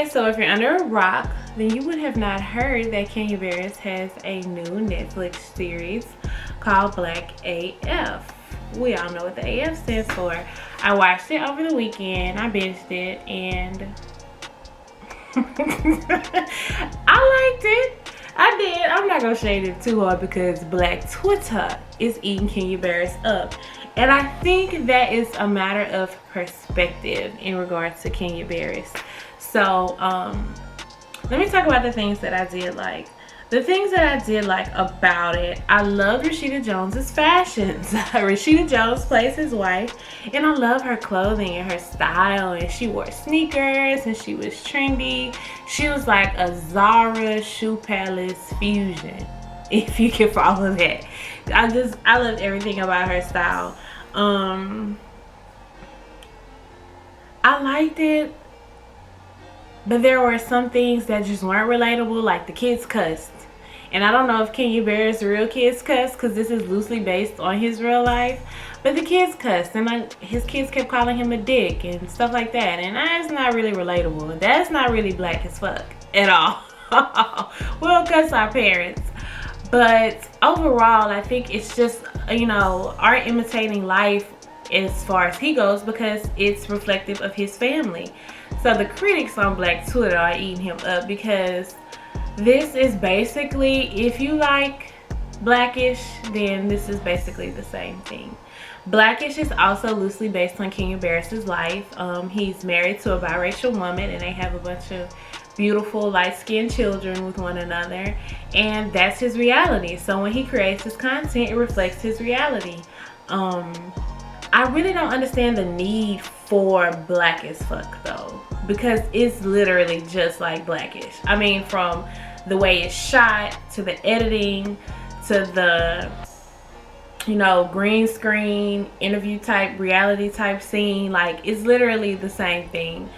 So if you're under a rock, then you would have not heard that Kenya Barris has a new Netflix series called Black AF. We all know what the AF stands for. I watched it over the weekend. I binged it and I liked it. I did. I'm not gonna shade it too hard because Black Twitter is eating Kenya Barris up. And I think that is a matter of perspective in regards to Kenya Barris. So let me talk about the things that I did like. The things that I did like about it, I love Rashida Jones's fashions. Rashida Jones plays his wife, and I love her clothing and her style. And she wore sneakers, and she was trendy. She was like a Zara Shoe Palace fusion, if you can follow that. I loved everything about her style. I liked it, but there were some things that just weren't relatable, like the kids cussed. And I don't know if Kenya Barris' real kids cussed, because this is loosely based on his real life. But the kids cussed, and his kids kept calling him a dick and stuff like that. And that's not really relatable. That's not really black as fuck at all. We don't cuss our parents. But overall, I think it's just, art imitating life as far as he goes, because it's reflective of his family. So the critics on Black Twitter are eating him up, because this is basically, if you like Blackish, then this is basically the same thing. Blackish is also loosely based on Kenya Barris' life. He's married to a biracial woman, and they have a bunch of beautiful light-skinned children with one another, and that's his reality. So when he creates his content, it reflects his reality. I really don't understand the need for Black as fuck though, because it's literally just like Blackish. I mean, from the way it's shot, to the editing, to the green screen interview type, reality type scene, like it's literally the same thing.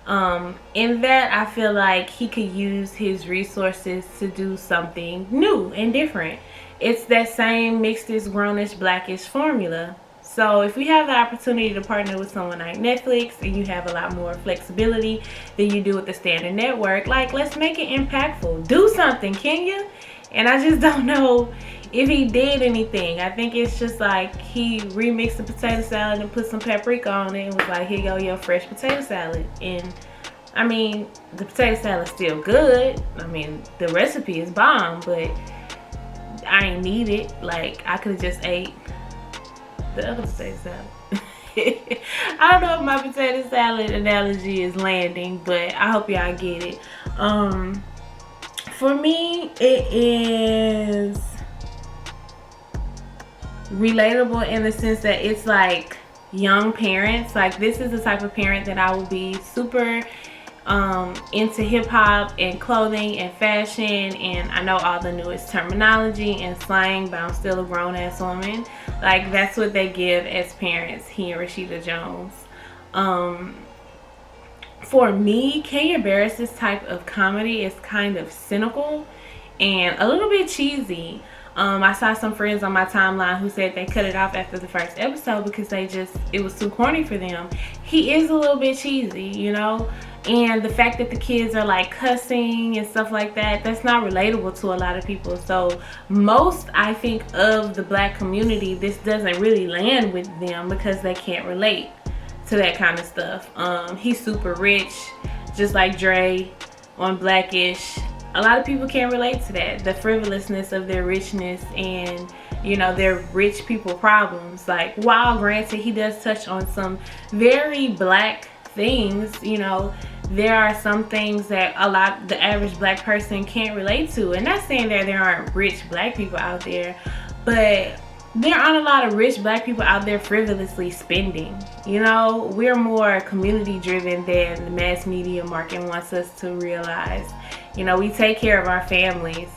In that, I feel like he could use his resources to do something new and different. It's that same mixedish, grownish, Blackish formula. So if we have the opportunity to partner with someone like Netflix, and you have a lot more flexibility than you do with the standard network, like, let's make it impactful. Do something, Kenya. And I just don't know if he did anything. I think it's just like he remixed the potato salad and put some paprika on it and was like, here you go, your fresh potato salad. And I mean, the potato salad's still good. I mean, the recipe is bomb, but I ain't need it. Like, I could have just ate the other potato salad. I don't know if my potato salad analogy is landing, but I hope y'all get it. For me, it is relatable in the sense that it's like young parents. Like, this is the type of parent that I will be super into hip-hop and clothing and fashion, and I know all the newest terminology and slang, but I'm still a grown-ass woman. Like, that's what they give as parents, he and Rashida Jones. For me, Kenya Barris' type of comedy is kind of cynical and a little bit cheesy. I saw some friends on my timeline who said they cut it off after the first episode because it was too corny for them. He is a little bit cheesy, and the fact that the kids are like cussing and stuff like that, that's not relatable to a lot of people. So most, I think, of the Black community, this doesn't really land with them because they can't relate to that kind of stuff. He's super rich, just like Dre on Blackish. A lot of people can't relate to that, the frivolousness of their richness and their rich people problems. Like, while granted he does touch on some very Black things, there are some things that the average Black person can't relate to. And not saying that there aren't rich Black people out there, but there aren't a lot of rich Black people out there frivolously spending. We're more community driven than the mass media market wants us to realize. We take care of our families.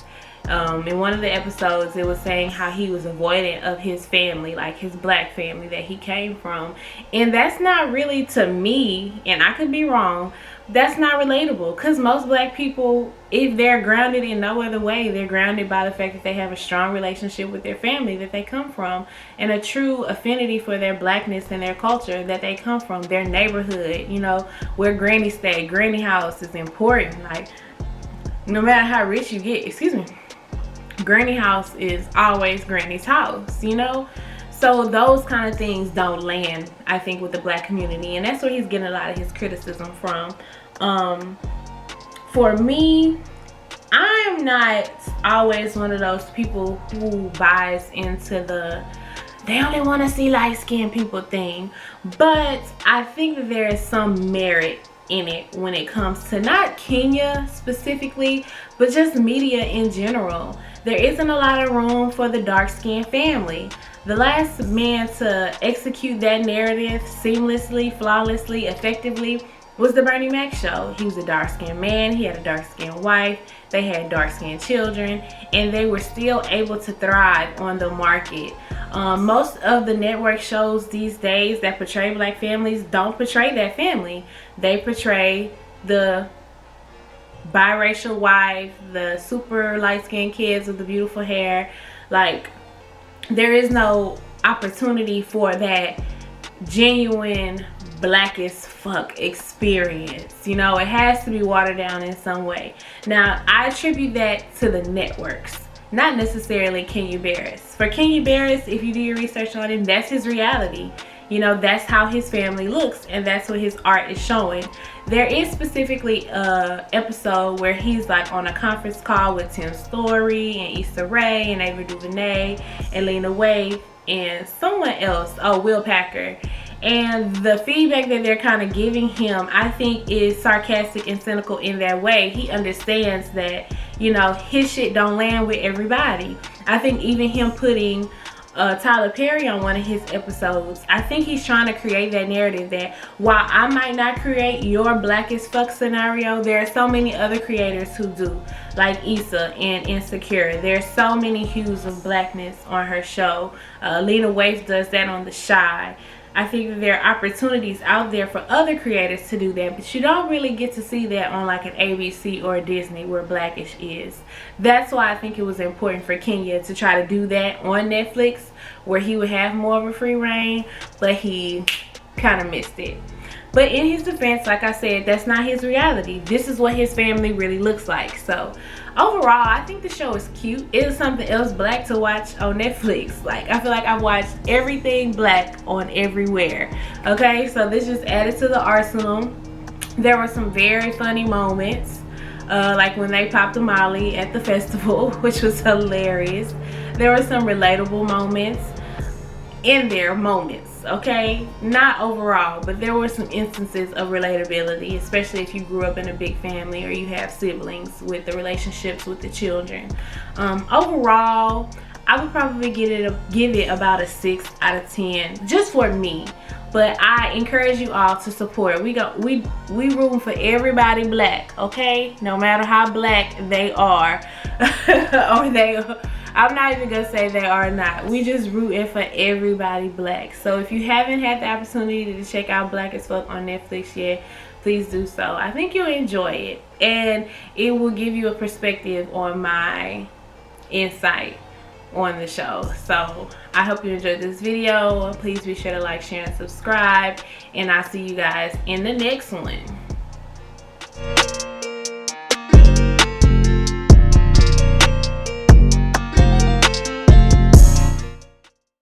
In one of the episodes, it was saying how he was avoidant of his family, like his Black family that he came from. And that's not really, to me, and I could be wrong, that's not relatable, because most black people, if they're grounded in no other way, they're grounded by the fact that they have a strong relationship with their family that they come from, and a true affinity for their blackness and their culture that they come from, their neighborhood, you know, where granny stay. Granny house is important. Like, no matter how rich you get, excuse me, granny house is always granny's house, you know. So those kind of things don't land, I think, with the black community, and that's where he's getting a lot of his criticism from. For me, I'm not always one of those people who buys into the they only want to see light-skinned people thing, but I think that there is some merit in it when it comes to not Kenya specifically, but just media in general. There isn't a lot of room for the dark-skinned family. The last man to execute that narrative seamlessly, flawlessly, effectively was the Bernie Mac show. He was a dark-skinned man, he had a dark-skinned wife, they had dark-skinned children, and they were still able to thrive on the market. Most of the network shows these days that portray black families don't portray that family. They portray the biracial wife, the super light-skinned kids with the beautiful hair. Like, there is no opportunity for that genuine black as fuck experience. You know, it has to be watered down in some way. Now, I attribute that to the networks, not necessarily Kenya Barris. For Kenya Barris, if you do your research on him, that's his reality. You know, that's how his family looks, and that's what his art is showing. There is specifically a episode where he's like on a conference call with Tim Story and Issa Rae and Ava DuVernay and Lena Waithe and someone else, Will Packer. And the feedback that they're kind of giving him, I think, is sarcastic and cynical in that way. He understands that, you know, his shit don't land with everybody. I think even him putting Tyler Perry on one of his episodes, I think he's trying to create that narrative that while I might not create your black as fuck scenario, there are so many other creators who do, like Issa and Insecure. There's so many hues of blackness on her show. Lena Waithe does that on The Shy. I think that there are opportunities out there for other creators to do that, but you don't really get to see that on like an ABC or a Disney where Blackish is. That's why I think it was important for Kenya to try to do that on Netflix, where he would have more of a free reign, but he kind of missed it. But in his defense, like I said, that's not his reality. This is what his family really looks like. So overall, I think the show is cute. It is something else black to watch on Netflix. Like, I feel like I've watched everything black on everywhere. Okay, so this just added to the arsenal. There were some very funny moments, like when they popped a Molly at the festival, which was hilarious. There were some relatable moments in their moments, okay? Not overall, but there were some instances of relatability, especially if you grew up in a big family or you have siblings, with the relationships with the children. Overall, I would probably give it about a 6 out of 10, just for me. But I encourage you all to support. We room for everybody black, okay? No matter how black they are, or I'm not even gonna say they are not. We just rooting for everybody black. So if you haven't had the opportunity to check out Black as Fuck on Netflix yet, please do so. I think you'll enjoy it, and it will give you a perspective on my insight on the show. So I hope you enjoyed this video. Please be sure to like, share, and subscribe, and I'll see you guys in the next one.